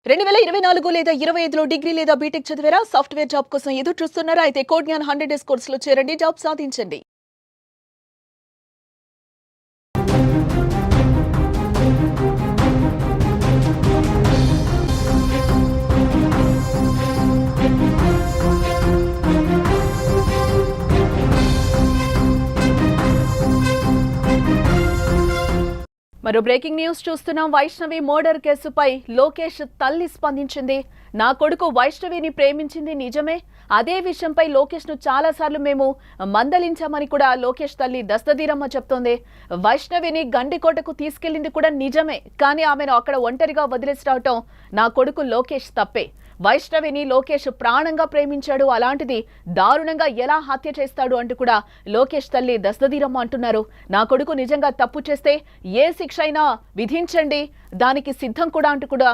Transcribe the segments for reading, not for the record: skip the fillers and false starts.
2024 లేదా 25లో డిగ్రీ లేదా బీటెక్ చదివారా? సాఫ్ట్వేర్ జాబ్ కోసం ఎదురు చూస్తున్నారా? అయితే కోడ్ జ్ఞాన్ 100 డేస్ కోర్సులో చేరండి, జాబ్ సాధించండి. మరో బ్రేకింగ్ న్యూస్ చూస్తున్నాం. వైష్ణవి మర్డర్ కేసుపై లోకేష్ తల్లి స్పందించింది. నా కొడుకు వైష్ణవిని ప్రేమించింది నిజమే. అదే విషయంపై లోకేష్ ను చాలా సార్లు మేము మందలించామని కూడా లోకేష్ తల్లి దస్తదీరమ్మ చెప్తోంది. వైష్ణవిని గండికోటకు తీసుకెళ్లింది కూడా నిజమే, కానీ ఆమెను అక్కడ ఒంటరిగా వదిలేసి రావటం నా కొడుకు లోకేష్ తప్పే. వైష్ణవిని లోకేష్ ప్రాణంగా ప్రేమించాడు, అలాంటిది దారుణంగా ఎలా హత్య చేస్తాడు అంటూ కూడా లోకేష్ తల్లి దస్తదీరమ్మ అంటున్నారు. నా కొడుకు నిజంగా తప్పు చేస్తే ఏ శిక్ష అయినా విధించండి, దానికి సిద్ధం కూడా అంటూ కూడా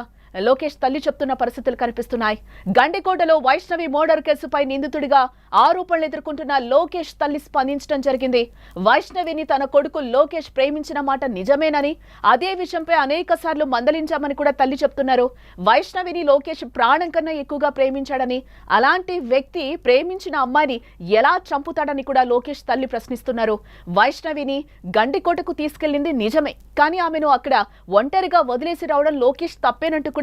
లోకేష్ తల్లి చెప్తున్న పరిస్థితులు కనిపిస్తున్నాయి. గండికోటలో వైష్ణవి మర్డర్ కేసుపై నిందితుడిగా ఆరోపణలు ఎదుర్కొంటున్న లోకేష్ తల్లి స్పందించడం జరిగింది. వైష్ణవిని తన కొడుకు లోకేష్ ప్రేమించిన మాట నిజమేనని, అదే విషయంపై అనేక సార్లు మందలించామని కూడా తల్లి చెప్తున్నారు. వైష్ణవిని లోకేష్ ప్రాణం కన్నా ఎక్కువగా ప్రేమించాడని, అలాంటి వ్యక్తి ప్రేమించిన అమ్మాయిని ఎలా చంపుతాడని కూడా లోకేష్ తల్లి ప్రశ్నిస్తున్నారు. వైష్ణవిని గండికోటకు తీసుకెళ్లింది నిజమే, కానీ ఆమెను అక్కడ ఒంటరిగా వదిలేసి రావడం లోకేష్ తప్పేనంటూ కూడా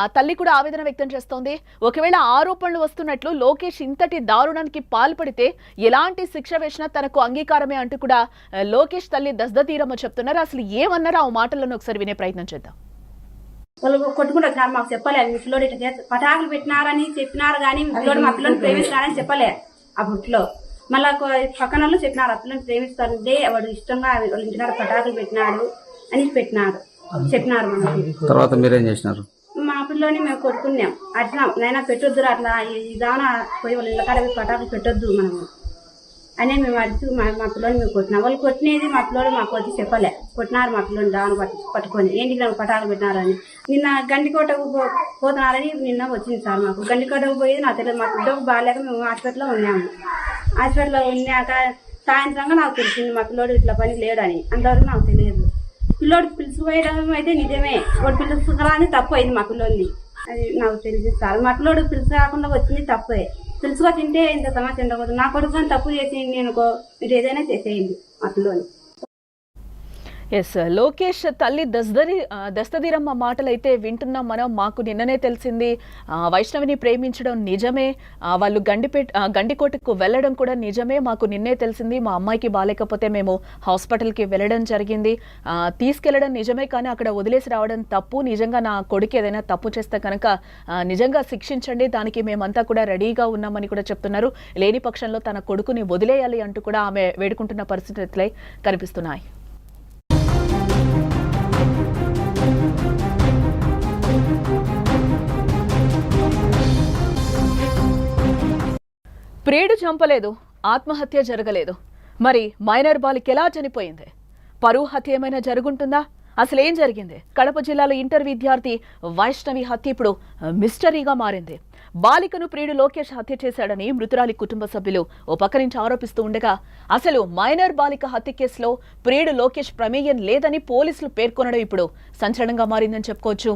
ఆ తల్లి కూడా ఆవేదన వ్యక్తం చేస్తోంది. ఒకవేళ ఆరోపణలు వస్తున్నట్లు లోకేష్ ఇంతటి దారుణానికి పాల్పడితే ఎలాంటి శిక్ష వేసినా తనకు అంగీకారమే అంటూ కూడా లోకేష్ తల్లి దస్తదీరమ్మ చెప్తున్నారు. అసలు ఏమన్నారో ఆ మాటలను ఒకసారి వినే ప్రయత్నం చేద్దాం. వాళ్ళు కొట్టుకుంటూ వచ్చినారు, మాకు చెప్పలేదు. మీ పిల్లోడు ఇట్లా పటాకులు పెట్టినారని చెప్పినారు, కానీ మీ పిల్లోడు మా పిల్లని ప్రేమిస్తున్నారని చెప్పలే. ఆ బుట్లో మళ్ళా పక్కన వాళ్ళు చెప్పినారు, ఆ పిల్లని ప్రేమిస్తారంటే వాడు ఇష్టంగా వాళ్ళ ఇంటికాడ పటాకులు పెట్టినాడు అని చెప్పినారు. మనకి తర్వాత మీరేం చేసినారు? మా పిల్లోని మేము కొట్టుకున్నాం, అట్లా నైనా పెట్టొద్దు, అట్లా ఇదానా పోయి వాళ్ళ ఇళ్ళకాడ పటాకులు పెట్టొద్దు మనము అని మేము అడిచి మా పిల్లోని మేము కొట్టినాం. వాళ్ళు కొట్టినది మా పిల్లోడు మాకు వచ్చి చెప్పలే. కొట్టినారు మా పిల్లోని దాని పట్టుకొని ఏంటి పటాకులు పెట్టినారని. నిన్న గండికోటకు పోతున్నారని నిన్న వచ్చింది సార్. మాకు గండికోటకు పోయేది నాకు తెలియదు. మా పిల్లోకి బాగాలేక మేము హాస్పిటల్లో ఉన్నాము. హాస్పిటల్లో ఉన్నాక సాయంత్రంగా నాకు తెలిసింది మా పిల్లోడు ఇట్లా పని లేడని. అంతవరకు నాకు తెలియదు. పిల్లోడు పిలుచుకోవడం అయితే నిజమే, వాడు పిలుచుకోవాలని తప్పు అయింది మా పిల్లోని. అది నాకు తెలియదు సార్. మా పిల్లోడు పిలుచు రాకుండా వచ్చింది తప్పే. పిలుచుకో తింటే ఇంత సమస్య ఉండకూడదు. నా కొడుకు తప్పు చేసి నేను మీరు ఏదైనా చేసేయండి మా పిల్లోని. ఎస్, లోకేష్ తల్లి దస్తదీరమ్మ మాటలైతే వింటున్నాం మనం. మాకు నిన్ననే తెలిసింది వైష్ణవిని ప్రేమించడం నిజమే, వాళ్ళు గండికోటకు వెళ్ళడం కూడా నిజమే, మాకు నిన్నే తెలిసింది. మా అమ్మాయికి బాగాలేకపోతే మేము హాస్పిటల్కి వెళ్ళడం జరిగింది, తీసుకెళ్లడం నిజమే, కానీ అక్కడ వదిలేసి రావడం తప్పు. నిజంగా నా కొడుకు ఏదైనా తప్పు చేస్తే కనుక నిజంగా శిక్షించండి, దానికి మేమంతా కూడా రెడీగా ఉన్నామని కూడా చెప్తున్నారు. లేని పక్షంలో తన కొడుకుని వదిలేయాలి అంటూ కూడా ఆమె వేడుకుంటున్న పరిస్థితులే కనిపిస్తున్నాయి. ప్రియుడు చంపలేదు, ఆత్మహత్య జరగలేదు, మరి మైనర్ బాలిక ఎలా చనిపోయింది? పరువు హత్య ఏమైనా జరుగుంటుందా? అసలు ఏం జరిగింది? కడప జిల్లాలో ఇంటర్ విద్యార్థి వైష్ణవి హత్య ఇప్పుడు మిస్టరీగా మారింది. బాలికను ప్రియుడు లోకేష్ హత్య చేశాడని మృతురాలి కుటుంబ సభ్యులు ఓ పక్క నుంచి ఆరోపిస్తూ ఉండగా, అసలు మైనర్ బాలిక హత్య కేసులో ప్రియుడు లోకేష్ ప్రమేయం లేదని పోలీసులు పేర్కొనడం ఇప్పుడు సంచలనంగా మారిందని చెప్పుకోవచ్చు.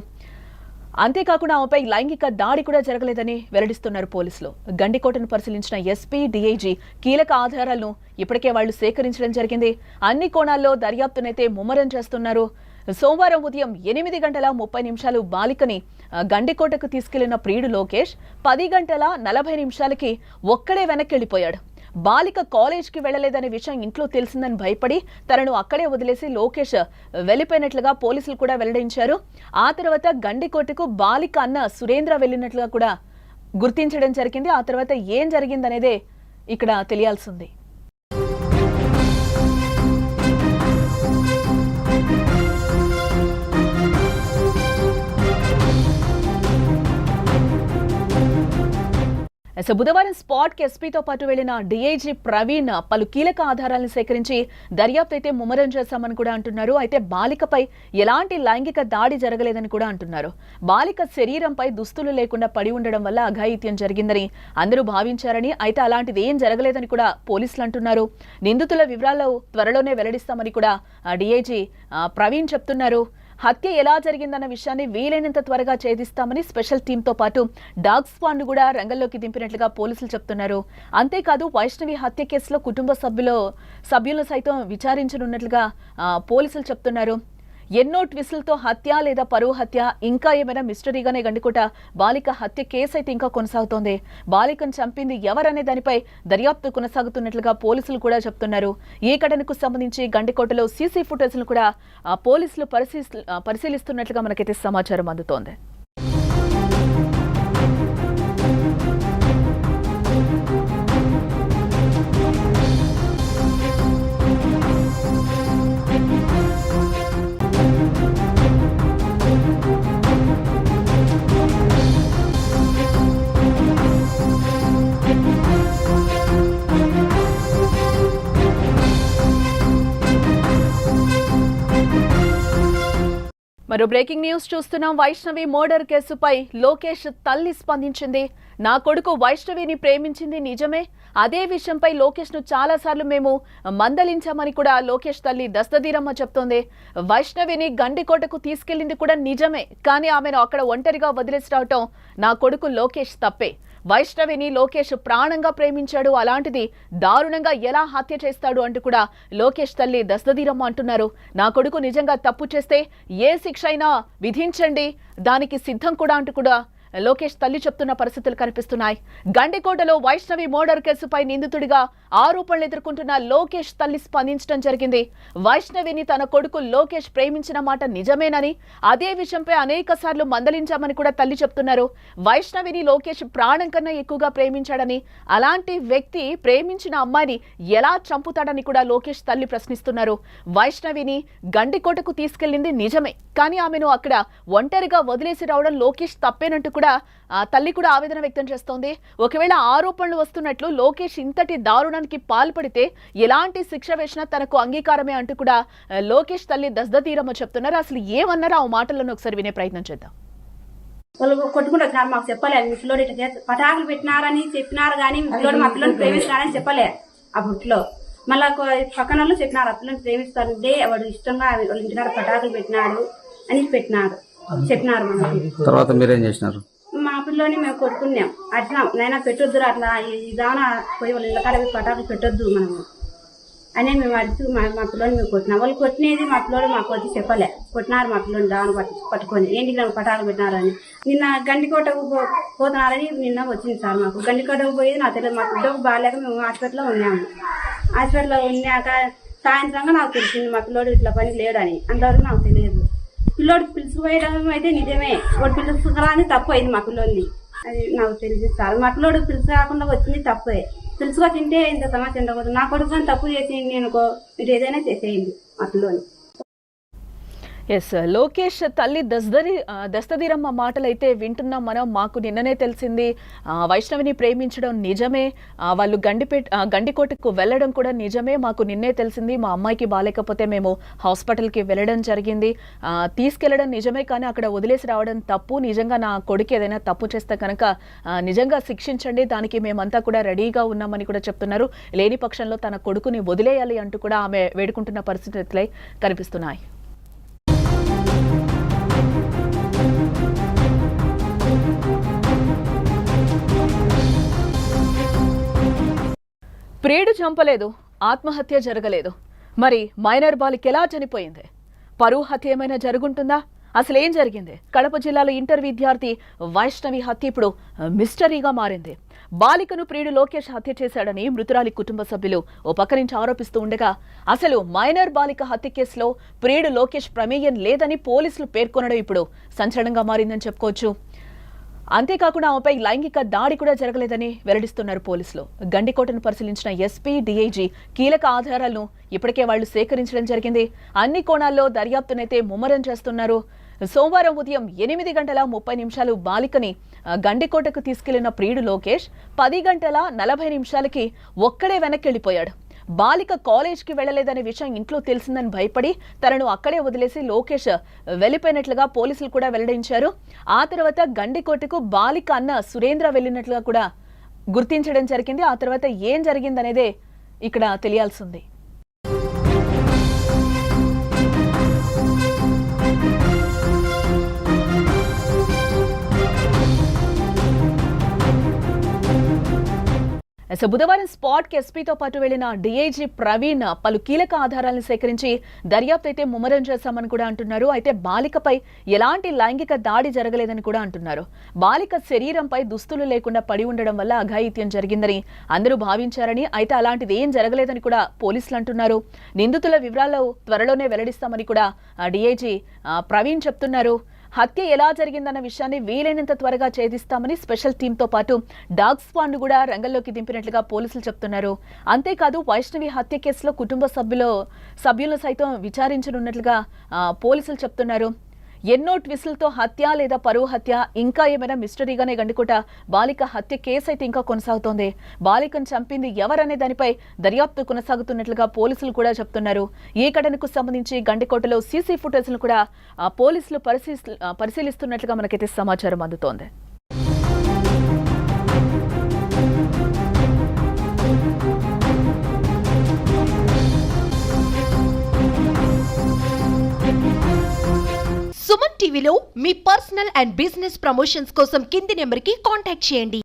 అంతేకాకుండా ఆమెపై లైంగిక దాడి కూడా జరగలేదని వెల్లడిస్తున్నారు పోలీసులు. గండికోటను పరిశీలించిన ఎస్పీ, డీఐజీ కీలక ఆధారాలను ఇప్పటికే వాళ్లు సేకరించడం జరిగింది. అన్ని కోణాల్లో దర్యాప్తునైతే ముమ్మరం చేస్తున్నారు. సోమవారం ఉదయం 8:30 బాలికని గండికోటకు తీసుకెళ్లిన ప్రియుడు లోకేష్ 10:40 ఒక్కడే వెనక్కి వెళ్లిపోయాడు. బాలిక కాలేజ్కి వెళ్లలేదనే విషయం ఇంట్లో తెలిసిందని భయపడి తనను అక్కడే వదిలేసి లోకేష్ వెళ్లిపోయినట్లుగా పోలీసులు కూడా వెల్లడించారు. ఆ తర్వాత గండికోటకు బాలిక అన్న సురేంద్ర వెళ్లినట్లుగా కూడా గుర్తించడం జరిగింది. ఆ తర్వాత ఏం జరిగిందనేదే ఇక్కడ తెలియాల్సింది. బుధవారం స్పాట్ కి ఎస్పీతో పాటు వెళ్లిన డీఐజీ ప్రవీణ్ పలు కీలక ఆధారాలను సేకరించి దర్యాప్తు అయితే ముమ్మరం చేశామని కూడా అంటున్నారు. అయితే బాలికపై ఎలాంటి లైంగిక దాడి జరగలేదని కూడా అంటున్నారు. బాలిక శరీరంపై దుస్తులు లేకుండా పడి ఉండడం వల్ల అఘాయిత్యం జరిగిందని అందరూ భావించారని, అయితే అలాంటిది ఏం జరగలేదని కూడా పోలీసులు అంటున్నారు. నిందితుల వివరాలు త్వరలోనే వెల్లడిస్తామని కూడా డీఐజీ ప్రవీణ్ చెప్తున్నారు. హత్య ఎలా జరిగిందన్న విషయాన్ని వీలైనంత త్వరగా ఛేదిస్తామని స్పెషల్ టీంతో పాటు డాగ్ స్క్వాడ్ కూడా రంగంలోకి దింపినట్లుగా పోలీసులు చెప్తున్నారు. అంతేకాదు వైష్ణవి హత్య కేసులో కుటుంబ సభ్యులను సైతం విచారించనున్నట్లుగా పోలీసులు చెప్తున్నారు. ఎన్నో ట్విస్టులతో హత్య లేదా పరువు హత్య, ఇంకా ఏమైనా మిస్టరీగానే గండికోట బాలిక హత్య కేసు అయితే ఇంకా కొనసాగుతోంది. బాలికను చంపింది ఎవరనే దానిపై దర్యాప్తు కొనసాగుతున్నట్లుగా పోలీసులు కూడా చెప్తున్నారు. ఈ ఘటనకు సంబంధించి గండికోటలో సీసీ ఫుటేజ్ను కూడా పోలీసులు పరిశీలిస్తున్నట్లుగా మనకైతే సమాచారం అందుతోంది. మరో బ్రేకింగ్ న్యూస్ చూస్తున్నాం. వైష్ణవి మర్డర్ కేసుపై లోకేష్ తల్లి స్పందించింది. నా కొడుకు వైష్ణవిని ప్రేమించింది నిజమే, అదే విషయంపై లోకేష్ ను చాలా సార్లు మేము మందలించామని కూడా లోకేష్ తల్లి దస్తదీరమ్మ చెప్తోంది. వైష్ణవిని గండికోటకు తీసుకెళ్లింది కూడా నిజమే, కానీ ఆమెను అక్కడ ఒంటరిగా వదిలేసి రావటం నా కొడుకు లోకేష్ తప్పే. వైష్ణవిని లోకేష్ ప్రాణంగా ప్రేమించాడు, అలాంటిది దారుణంగా ఎలా హత్య చేస్తాడు అంటూ కూడా లోకేష్ తల్లి దస్తదీరమ్మ అంటున్నారు. నా కొడుకు నిజంగా తప్పు చేస్తే ఏ శిక్ష అయినా విధించండి, దానికి సిద్ధం కూడా అంటూ కూడా లోకేష్ తల్లి చెప్తున్న పరిస్థితులు కనిపిస్తున్నాయి. గండికోటలో వైష్ణవి మర్డర్ కేసుపై నిందితుడిగా ఆరోపణలు ఎదుర్కొంటున్న లోకేష్ తల్లి స్పందించడం జరిగింది. వైష్ణవిని తన కొడుకు లోకేష్ ప్రేమించిన మాట నిజమేనని, అదే విషయంపై అనేక సార్లు మందలించామని కూడా తల్లి చెప్తున్నారు. వైష్ణవిని లోకేష్ ప్రాణం కన్నా ఎక్కువగా ప్రేమించాడని, అలాంటి వ్యక్తి ప్రేమించిన అమ్మాయిని ఎలా చంపుతాడని కూడా లోకేష్ తల్లి ప్రశ్నిస్తున్నారు. వైష్ణవిని గండికోటకు తీసుకెళ్లింది నిజమే, కానీ ఆమెను అక్కడ ఒంటరిగా వదిలేసి రావడం లోకేష్ తప్పేనంటూ కూడా తల్లి కూడా ఆవేదన వ్యక్తం చేస్తోంది. ఒకవేళ ఆరోపణలు వస్తున్నట్లు లోకేష్ ఇంతటి దారుణానికి పాల్పడితే ఎలాంటి శిక్ష వేసినా తనకు అంగీకారమే అంటూ కూడా లోకేష్ తల్లి దస్తదీరమ్మ చెప్తున్నారు. అసలు ఏమన్నారో ఆ మాటలను ఒకసారి వినే ప్రయత్నం చేద్దాం. వాళ్ళు కొట్టుకుంటారు, మాకు చెప్పలేదు. మీ పిల్లోడు ఇట్లా పటాకులు పెట్టినారని చెప్పినారు, కానీ మీ పిల్లోడు మా పిల్లల్ని ప్రేమిస్తున్నారని చెప్పలే. అప్పట్లో మళ్ళా పక్కన వాళ్ళు చెప్పినారు, ఆ పిల్లల్ని ప్రేమిస్తారంటే వాడు ఇష్టంగా వాళ్ళ ఇంటికాడ పటాకులు పెట్టినాడు అని చెప్పినారు. తర్వాత మీరేం చేసినారు? మా పిల్లోని మేము కొట్టుకున్నాం. అట్లా నైనా పెట్టొద్దురు, అట్లా ఈ దాన పోయి వాళ్ళ ఇళ్ళకాడ పటాకులు పెట్టొద్దు మనము అని మేము అడుగుతూ మా పిల్లోని మేము కొట్టినాం. వాళ్ళు కొట్టినది మా పిల్లోడు మాకు వచ్చి చెప్పలే. కొట్టినారు మా పిల్లోని దాని పట్టుకొని ఏంటికి నాకు పటాకులు పెట్టినారని. నిన్న గండికోటకు పోతున్నారని నిన్న వచ్చింది సార్. మాకు గండికోటకు పోయేది నాకు తెలియదు. మా పిల్లలకు బాగాలేక మేము హాస్పిటల్లో ఉన్నాము. హాస్పిటల్లో ఉన్నాక సాయంత్రంగా నాకు తెలిసింది మా పిల్లోడు ఇట్లా పని లేడని. అంతవరకు నాకు తెలియదు. పిల్లోడు పిలుచుకుపోయడం అయితే నిజమే, వాడు పిలుచుకురాని తప్పు అయింది మా పిల్లోని. అది నాకు తెలిసిస్తారు. మా పిల్లోడు పిలుచు రాకుండా వచ్చింది తప్పే. పిలుచుకో తింటే ఇంత సమస్య ఉండకూడదు. నా కొడుకు తప్పు చేసేయండి, నేను మీరు ఏదైనా చేసేయండి మా పిల్లోని. ఎస్, లోకేష్ తల్లి దస్తదీరమ్మ మాటలైతే వింటున్నాం మనం. మాకు నిన్ననే తెలిసింది వైష్ణవిని ప్రేమించడం నిజమే, వాళ్ళు గండికోటకు వెళ్ళడం కూడా నిజమే, మాకు నిన్నే తెలిసింది. మా అమ్మాయికి బాలేకపోతే మేము హాస్పిటల్కి వెళ్ళడం జరిగింది, తీసుకెళ్లడం నిజమే, కానీ అక్కడ వదిలేసి రావడం తప్పు. నిజంగా నా కొడుకు ఏదైనా తప్పు చేస్తే కనుక నిజంగా శిక్షించండి, దానికి మేమంతా కూడా రెడీగా ఉన్నామని కూడా చెప్తున్నారు. లేని పక్షంలో తన కొడుకుని వదిలేయాలి అంటూ కూడా ఆమె వేడుకుంటున్న పరిస్థితులే కనిపిస్తున్నాయి. ప్రియుడు చంపలేదు, ఆత్మహత్య జరగలేదు, మరి మైనర్ బాలిక ఎలా చనిపోయింది? పరువు హత్య ఏమైనా జరుగుంటుందా? అసలు ఏం జరిగింది? కడప జిల్లాలో ఇంటర్ విద్యార్థి వైష్ణవి హత్య ఇప్పుడు మిస్టరీగా మారింది. బాలికను ప్రియుడు లోకేష్ హత్య చేశాడని మృతురాలి కుటుంబ సభ్యులు ఓ పక్క నుంచి ఆరోపిస్తూ ఉండగా, అసలు మైనర్ బాలిక హత్య కేసులో ప్రియుడు లోకేష్ ప్రమేయం లేదని పోలీసులు పేర్కొనడం ఇప్పుడు సంచలనంగా మారిందని చెప్పుకోవచ్చు. అంతేకాకుండా ఆమెపై లైంగిక దాడి కూడా జరగలేదని వెల్లడిస్తున్నారు పోలీసులు. గండికోటను పరిశీలించిన ఎస్పీ, డీఐజీ కీలక ఆధారాలను ఇప్పటికే వాళ్లు సేకరించడం జరిగింది. అన్ని కోణాల్లో దర్యాప్తునైతే ముమ్మరం చేస్తున్నారు. సోమవారం ఉదయం 8:30 బాలికని గండికోటకు తీసుకెళ్లిన ప్రియుడు లోకేష్ 10:40 ఒక్కడే వెనక్కి వెళ్లిపోయాడు. బాలిక కాలేజ్కి వెళ్లలేదనే విషయం ఇంట్లో తెలిసిందని భయపడి తనను అక్కడే వదిలేసి లోకేష్ వెళ్లిపోయినట్లుగా పోలీసులు కూడా వెల్లడించారు. ఆ తర్వాత గండికోటకు బాలిక అన్న సురేంద్ర వెళ్లినట్లుగా కూడా గుర్తించడం జరిగింది. ఆ తర్వాత ఏం జరిగిందనేదే ఇక్కడ తెలియాల్సింది. సో బుధవారం స్పాట్కి ఎస్పీతో పాటు వెళ్లిన డీఐజీ ప్రవీణ్ పలు కీలక ఆధారాలను సేకరించి దర్యాప్తు అయితే ముమ్మరం చేశామని కూడా అంటున్నారు. అయితే బాలికపై ఎలాంటి లైంగిక దాడి జరగలేదని కూడా అంటున్నారు. బాలిక శరీరంపై దుస్తులు లేకుండా పడి ఉండడం వల్ల అఘాయిత్యం జరిగిందని అందరూ భావించారని, అయితే అలాంటిది ఏం జరగలేదని కూడా పోలీసులు అంటున్నారు. నిందితుల వివరాలు త్వరలోనే వెల్లడిస్తామని కూడా డీఐజీ ప్రవీణ్ చెప్తున్నారు. హత్య ఎలా జరిగిందన్న విషయాన్ని వీలైనంత త్వరగా ఛేదిస్తామని స్పెషల్ టీంతో పాటు డాగ్ స్క్వాడ్ ను కూడా రంగంలోకి దింపినట్లుగా పోలీసులు చెప్తున్నారు. అంతేకాదు వైష్ణవి హత్య కేసులో కుటుంబ సభ్యులను సైతం విచారించనున్నట్లుగా పోలీసులు చెప్తున్నారు. ఎన్నో ట్విస్టులతో హత్య లేదా పరువు హత్య ఇంకా ఏమైనా మిస్టరీగానే గండికోట బాలిక హత్య కేసు అయితే ఇంకా కొనసాగుతోంది. బాలికను చంపింది ఎవరనే దానిపై దర్యాప్తు కొనసాగుతున్నట్లుగా పోలీసులు కూడా చెప్తున్నారు. ఈ ఘటనకు సంబంధించి గండికోటలో సీసీ ఫుటేజ్ను కూడా పోలీసులు పరిశీలిస్తున్నట్లుగా మనకైతే సమాచారం అందుతోంది. సుమన్ టీవీలో మీ పర్సనల్ అండ్ బిజినెస్ ప్రమోషన్స్ కోసం కింది నెంబర్కి కాంటాక్ట్ చేయండి.